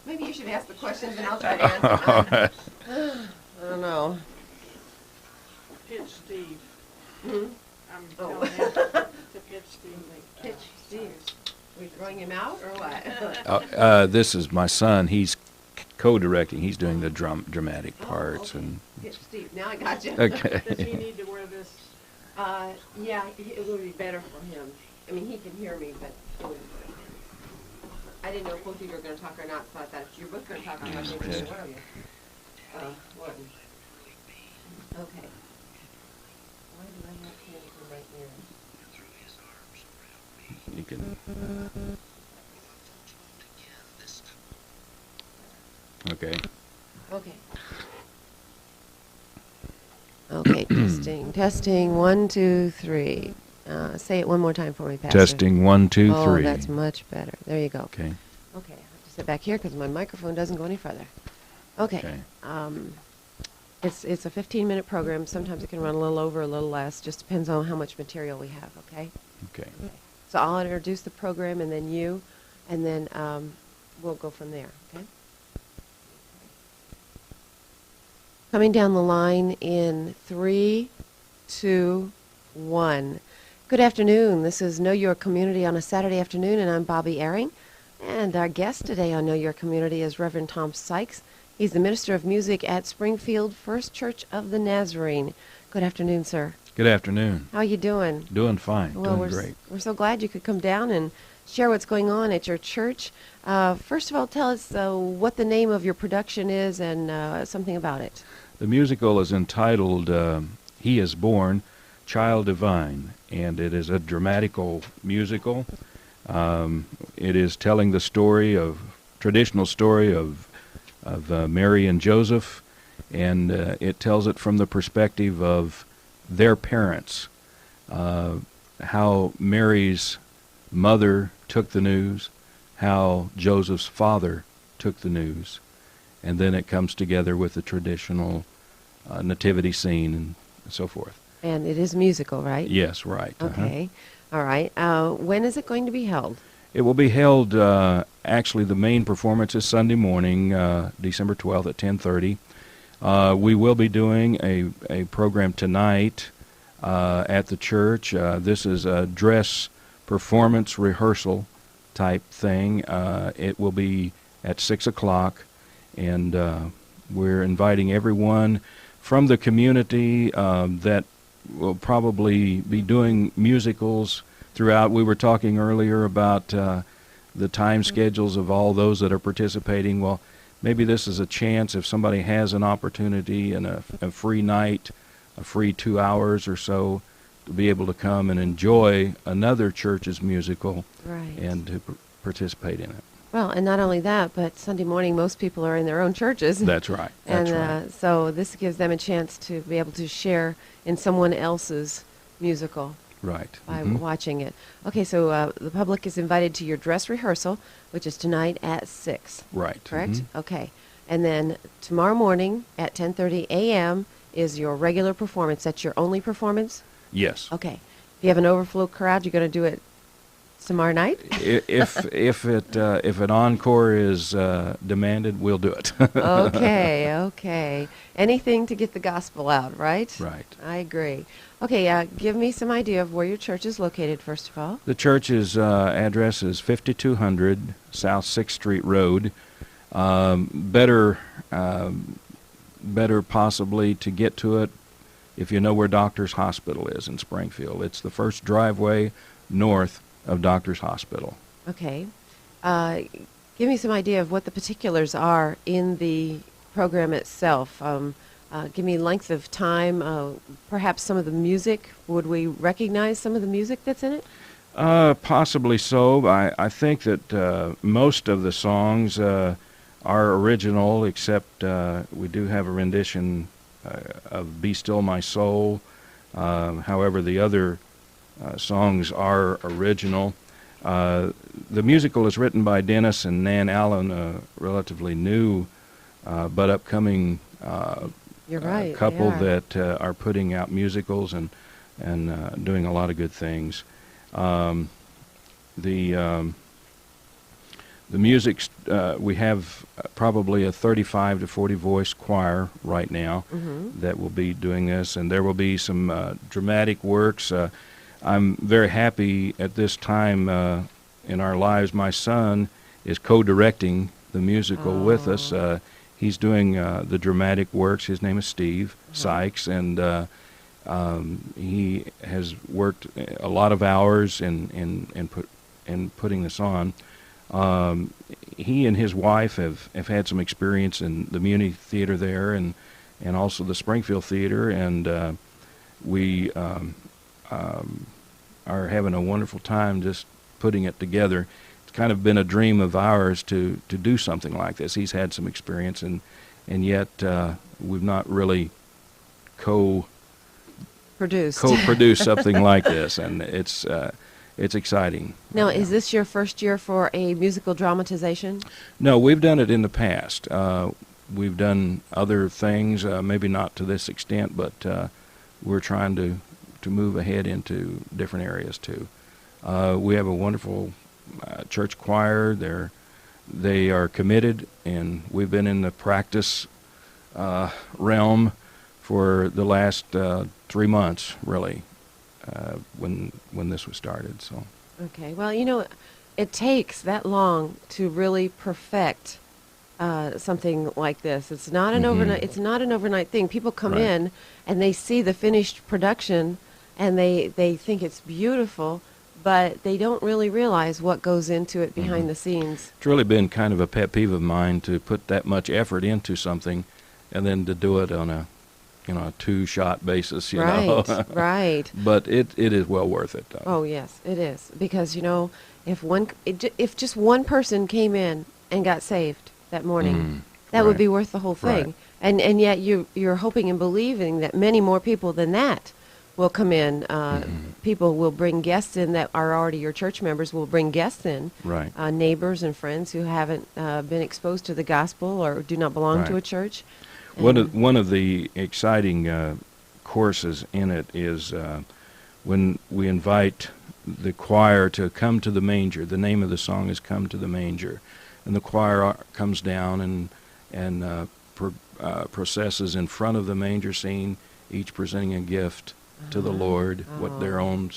Maybe you should ask the questions and I'll try to answer. I don't know. Pitch Steve. Hmm? I'm Oh. telling him to pitch Steve. Pitch Steve. Are we throwing him out or what? This is my son. He's co-directing. He's doing the dramatic parts. Okay. And Pitch Steve. Now I got you. okay. Does he need to wear this? Yeah, it would be better for him. I mean, he can hear me, but it would be better. I didn't know if both of you were going to talk or not, so I thought if you're both going to talk, I'm not going to hear one of you. What? Okay. Why do I have him for right here? You can. Okay. Okay. Okay, testing. 1, 2, 3. Say it one more time for me, Pastor. Testing 1, 2, 3. Oh, that's much better. There you go. Okay. Okay, I have to sit back here because my microphone doesn't go any further. Okay. It's a 15-minute program. Sometimes it can run a little over, a little less. Just depends on how much material we have, okay? Okay. So I'll introduce the program and then you, and then we'll go from there, okay? Coming down the line in 3, 2, 1. Good afternoon. This is Know Your Community on a Saturday afternoon, and I'm Bobbie Ahring. And our guest today on Know Your Community is Reverend Tom Sykes. He's the minister of music at Springfield First Church of the Nazarene. Good afternoon, sir. Good afternoon. How are you doing? Doing fine. Well, doing great. We're so glad you could come down and share what's going on at your church. First of all, tell us what the name of your production is and something about it. The musical is entitled He is Born, Child Divine, and it is a dramatical musical. It is telling the traditional story of Mary and Joseph, and it tells it from the perspective of their parents, how Mary's mother took the news, how Joseph's father took the news, and then it comes together with the traditional nativity scene and so forth. And it is musical, right? Yes, right. Okay. All right. When is it going to be held? It will be held, actually the main performance is Sunday morning, December 12th at 10:30. We will be doing a program tonight at the church. This is a dress performance rehearsal type thing. It will be at 6 o'clock, and we're inviting everyone from the community that will probably be doing musicals throughout. We were talking earlier about the time schedules of all those that are participating. Well, maybe this is a chance if somebody has an opportunity and a free night, a free 2 hours or so, to be able to come and enjoy another church's musical and to participate in it. Well, and not only that, but Sunday morning most people are in their own churches. That's right. That's and right. So this gives them a chance to be able to share in someone else's musical. Right. By watching it. Okay, so the public is invited to your dress rehearsal, which is tonight at 6. Right. Correct? Okay. And then tomorrow morning at 10:30 a.m. is your regular performance. That's your only performance? Yes. Okay. If you have an overflow crowd, you're going to do it tomorrow night? if an encore is demanded, we'll do it. Okay. Anything to get the gospel out, right? Right. I agree. Okay, give me some idea of where your church is located, first of all. The church's address is 5200 South 6th Street Road. Better possibly to get to it if you know where Doctors Hospital is in Springfield. It's the first driveway north of Doctors Hospital. Okay. Give me some idea of what the particulars are in the program itself. Give me length of time, perhaps some of the music. Would we recognize some of the music that's in it? Possibly so. I think that most of the songs are original, except we do have a rendition of Be Still My Soul. However, the other songs are original. The musical is written by Dennis and Nan Allen, a relatively new but upcoming You're right, couple that are putting out musicals and doing a lot of good things. The The music, we have probably a 35 to 40 voice choir right now that will be doing this, and there will be some dramatic works. I'm very happy at this time in our lives. My son is co-directing the musical with us. He's doing the dramatic works. His name is Steve Sykes, and he has worked a lot of hours in putting this on. He and his wife have had some experience in the Muni Theater there, and also the Springfield Theater, and we are having a wonderful time just putting it together. It's kind of been a dream of ours to do something like this. He's had some experience, and yet we've not really co-produced something like this, and it's exciting. Now, is this your first year for a musical dramatization? No, we've done it in the past. We've done other things, maybe not to this extent, but we're trying to move ahead into different areas too. We have a wonderful church choir. They are committed, and we've been in the practice realm for the last 3 months, really, when this was started. So. Okay. Well, it takes that long to really perfect something like this. It's not an overnight. It's not an overnight thing. People come in and they see the finished production, and they think it's beautiful, but they don't really realize what goes into it behind the scenes. It's really been kind of a pet peeve of mine to put that much effort into something, and then to do it on a two-shot basis. You know. Right. But it is well worth it, though. Oh yes, it is, because if just one person came in and got saved that morning, that would be worth the whole thing. Right. And yet you're hoping and believing that many more people than that will come in. People will bring guests in that are already your church members. Will bring guests in, neighbors and friends who haven't been exposed to the gospel or do not belong to a church. One of the exciting courses in it is when we invite the choir to come to the manger. The name of the song is "Come to the Manger," and the choir comes down and processes in front of the manger scene, each presenting a gift to the Lord, what their own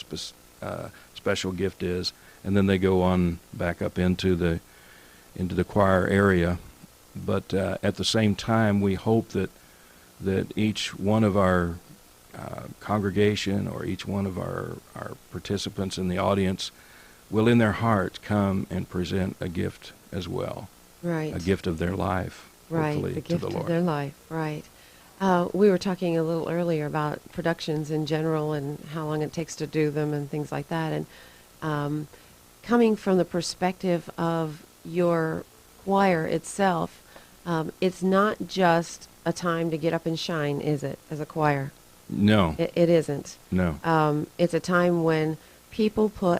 special gift is, and then they go on back up into the choir area. But at the same time, we hope that each one of our congregation or each one of our participants in the audience will, in their hearts, come and present a gift as well. Right. A gift of their life, hopefully, the to gift the Lord. of their life, right. We were talking a little earlier about productions in general and how long it takes to do them and things like that. And coming from the perspective of your choir itself, it's not just a time to get up and shine, is it, as a choir? No. It isn't. No. It's a time when people put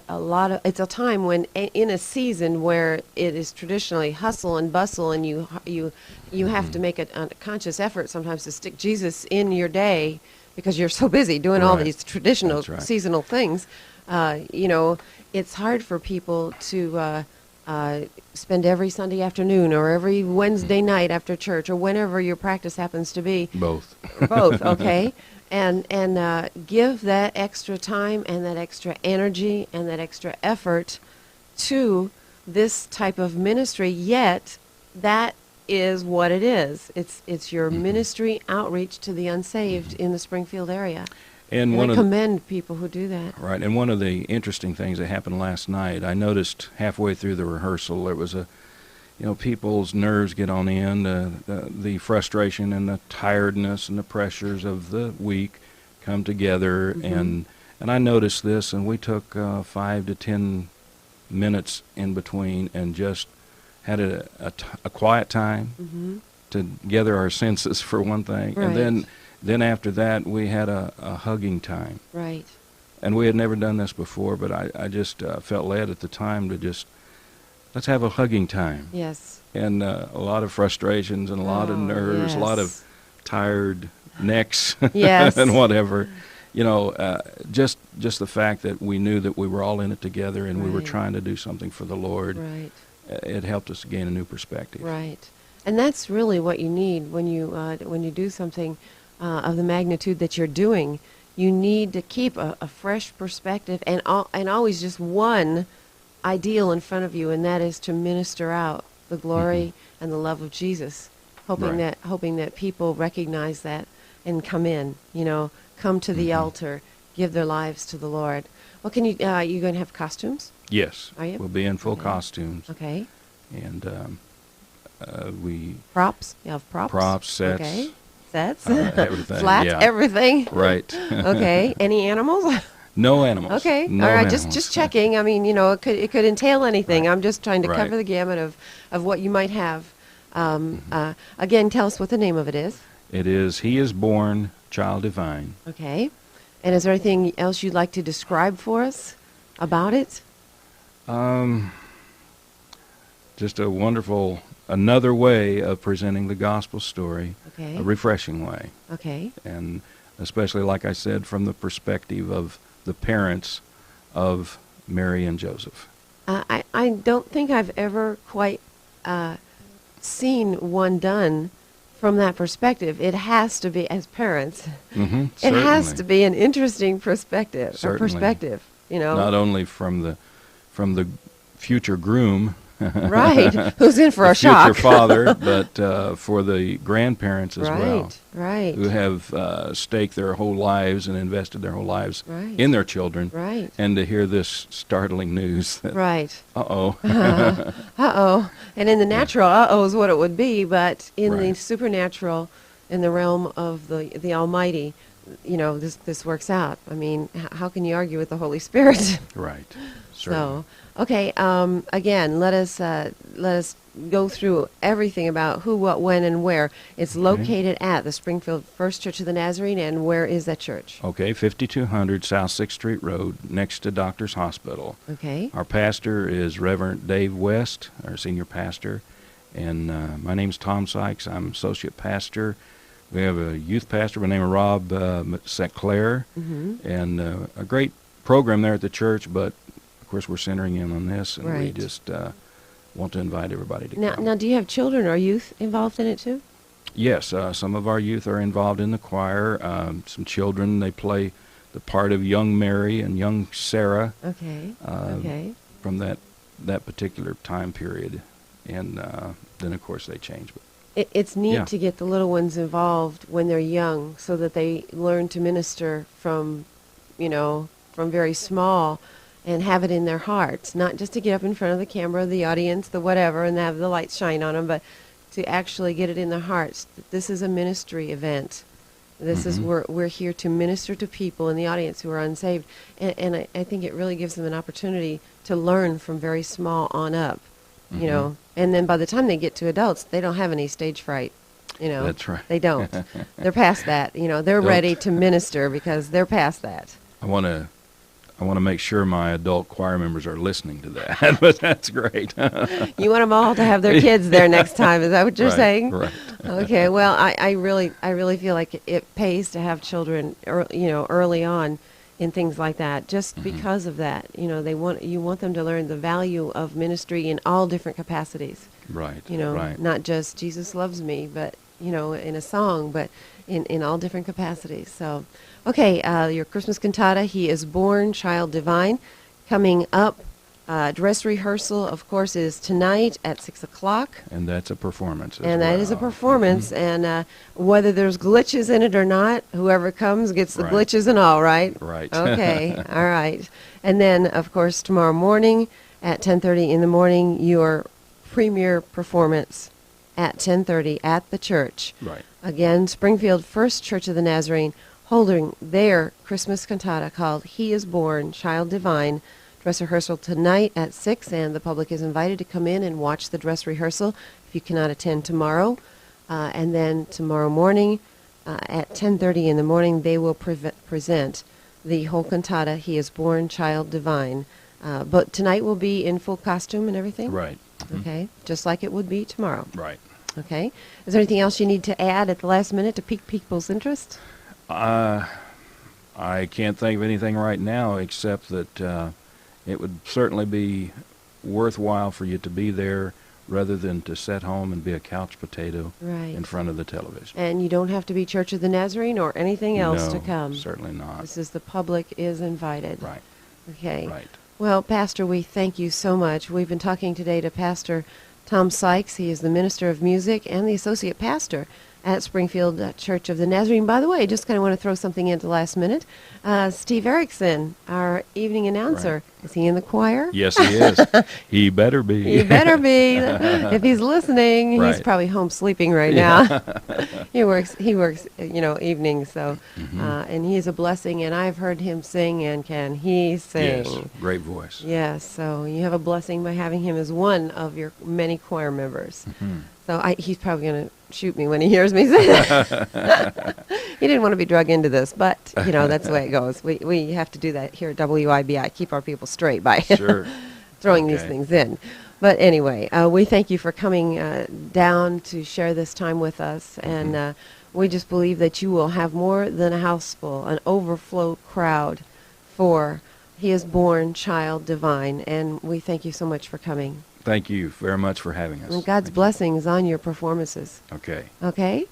it's a time when, in a season where it is traditionally hustle and bustle, and you have to make a conscious effort sometimes to stick Jesus in your day because you're so busy doing all these traditional seasonal things. It's hard for people to spend every Sunday afternoon or every Wednesday night after church or whenever your practice happens to be. Both, okay. And give that extra time and that extra energy and that extra effort to this type of ministry, yet that is what it is. It's your ministry outreach to the unsaved in the Springfield area. And I commend people who do that. Right, and one of the interesting things that happened last night, I noticed halfway through the rehearsal, there was people's nerves get on end, the frustration and the tiredness and the pressures of the week come together, and I noticed this, and we took 5 to 10 minutes in between and just had a quiet time to gather our senses, for one thing, and then after that we had a hugging time. Right. And we had never done this before, but I just felt led at the time to just, let's have a hugging time. Yes. And a lot of frustrations and a lot of nerves, a lot of tired necks and whatever. Just the fact that we knew that we were all in it together and we were trying to do something for the Lord. Right. it helped us gain a new perspective. Right. And that's really what you need when you do something of the magnitude that you're doing. You need to keep a fresh perspective and always just one ideal in front of you, and that is to minister out the glory and the love of Jesus, hoping that people recognize that and come in, come to the altar, give their lives to the Lord. Well, can you going to have costumes? Yes. Are you? We'll be in full Okay. costumes. Okay. And we... Props? You have props? Props, sets. Okay. Sets? Everything. Flats? Yeah. Everything? Right. Okay. Any animals? No animals. Okay. No All right. animals. Just checking. I mean, it could entail anything. Right. I'm just trying to Right. cover the gamut of what you might have. Again, tell us what the name of it is. It is He is Born, Child Divine. Okay. And is there anything else you'd like to describe for us about it? Just a wonderful, another way of presenting the gospel story, Okay. a refreshing way. Okay. And especially, like I said, from the perspective of the parents of Mary and Joseph. I don't think I've ever quite seen one done from that perspective. It has to be, as parents, Mm-hmm. it has to be an interesting perspective. Certainly. Or perspective, Not only from the future groom, right? Who's in for the a shock? future father, but for the grandparents as well, Right. who have staked their whole lives and invested their whole lives Right. in their children, Right. and to hear this startling news that, Right. uh-oh, Uh-oh. And in the natural, uh-oh is what it would be, but in the Right. supernatural, in the realm of the Almighty, this works out. I mean, how can you argue with the Holy Spirit? right, So, certainly. okay, again, let us go through everything about who, what, when, and where. It's located at the Springfield First Church of the Nazarene, and where is that church? Okay, 5200 South 6th Street Road, next to Doctor's Hospital. Okay. Our pastor is Reverend Dave West, our senior pastor, and my name's Tom Sykes. I'm associate pastor. We have a youth pastor by the name of Rob Seclair, and a great program there at the church, but of course we're centering in on this, and we Right. just want to invite everybody to Now, come. do you have children or youth involved in it too? Yes, some of our youth are involved in the choir. Some children, they play the part of young Mary and young Sarah Okay. Uh, Okay. from that particular time period, and then of course they change. But It's neat Yeah. to get the little ones involved when they're young, so that they learn to minister from very small, and have it in their hearts, not just to get up in front of the camera, the audience, the whatever, and have the lights shine on them, but to actually get it in their hearts. This is a ministry event. This is we're here to minister to people in the audience who are unsaved, and I think it really gives them an opportunity to learn from very small on up, and then by the time they get to adults, they don't have any stage fright. That's right. They don't. They're past that. They're ready to minister because they're past that. I want to make sure my adult choir members are listening to that, but that's great. You want them all to have their kids there next time. Is that what you're Right, saying? right. Okay. Well, I really feel like it pays to have children, early on in things like that, just because of that. You want them to learn the value of ministry in all different capacities. Right. Right. Not just Jesus loves me, but in a song, but in all different capacities. So, okay, your Christmas cantata, He is Born, Child Divine, coming up. Dress rehearsal, of course, is tonight at 6 o'clock. And that's a performance. And that is a performance, and whether there's glitches in it or not, whoever comes gets the Right. glitches and all, right? Right. Okay, all right. And then, of course, tomorrow morning at 10:30 in the morning, your premiere performance at 10:30 at the church. Right. Again, Springfield First Church of the Nazarene, holding their Christmas cantata called He is Born, Child Divine. Dress rehearsal tonight at 6, and the public is invited to come in and watch the dress rehearsal if you cannot attend tomorrow. And then tomorrow morning at 10:30 in the morning, they will present the whole cantata, He is Born, Child Divine. But tonight will be in full costume and everything? Right. Okay, just like it would be tomorrow. Right. Okay. Is there anything else you need to add at the last minute to pique people's interest? I can't think of anything right now except that it would certainly be worthwhile for you to be there rather than to sit home and be a couch potato Right. in front of the television. And you don't have to be Church of the Nazarene or anything else to No, come. certainly not. This is the public is invited. Right, Okay. right. Well, Pastor, we thank you so much. We've been talking today to Pastor Tom Sykes. He is the minister of music and the associate pastor at Springfield Church of the Nazarene. By the way, just kind of want to throw something in at the last minute. Steve Erickson, our evening announcer, is he in the choir? Yes, he is. He better be. He better be. If he's listening, he's Right. probably home sleeping right Yeah. now. He works, evenings, so, and he's a blessing, and I've heard him sing, and can he sing? Yes, great voice. Yes, so you have a blessing by having him as one of your many choir members. Mhm. So he's probably going to shoot me when he hears me say that. He didn't want to be drug into this, but, that's the way it goes. We have to do that here at WIBI, keep our people straight by Sure. throwing these Okay. things in. But anyway, we thank you for coming down to share this time with us, and we just believe that you will have more than a house full, an overflow crowd for He is born, child divine, and we thank you so much for coming. Thank you very much for having us. And God's Thank you. blessings on your performances. Okay. Okay?